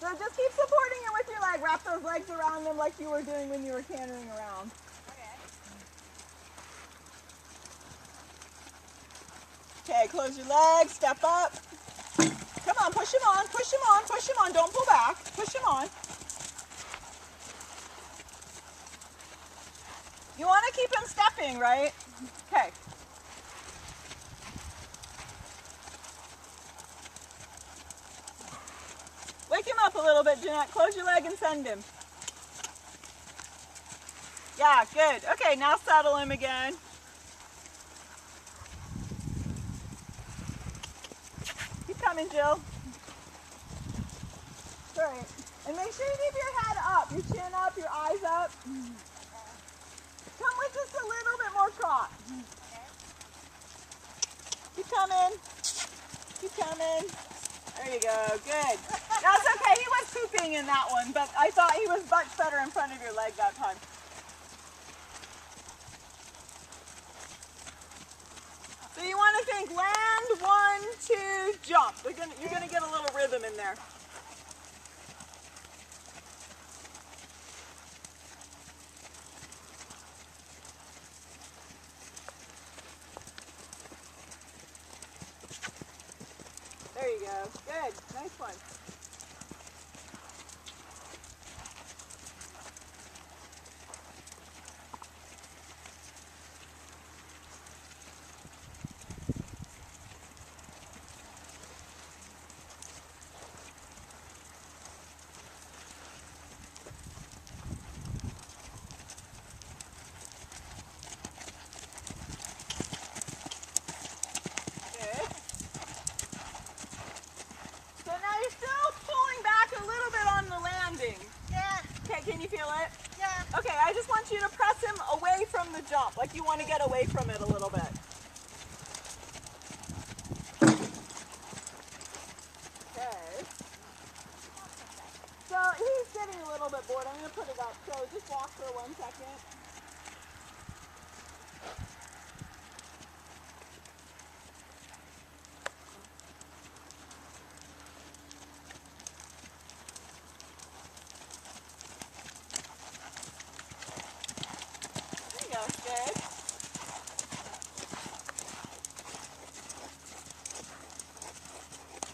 So just keep supporting it with your leg. Wrap those legs around them like you were doing when you were cantering around. Okay, close your legs, step up. Come on, push him on, push him on, push him on. Don't pull back. Push him on. You want to keep him stepping, right? Okay. Wake him up a little bit, Jeanette. Close your leg and send him. Yeah, good. Okay, now settle him again. Keep coming, Jill. Great. And make sure you keep your head up, your chin up, your eyes up. Come with just a little bit more trot. Keep coming. Keep coming. There you go. Good. That's okay. He was pooping in that one, but I thought he was much better in front of your leg that time. So you want to think land, 1, 2, jump. You're gonna get a little rhythm in there. There you go. Good. Nice one. Can you feel it? Yeah. Okay, I just want you to press him away from the jump, like you want to get away from it a little bit. Okay. So he's getting a little bit bored. I'm going to put it up. So just walk for 1 second.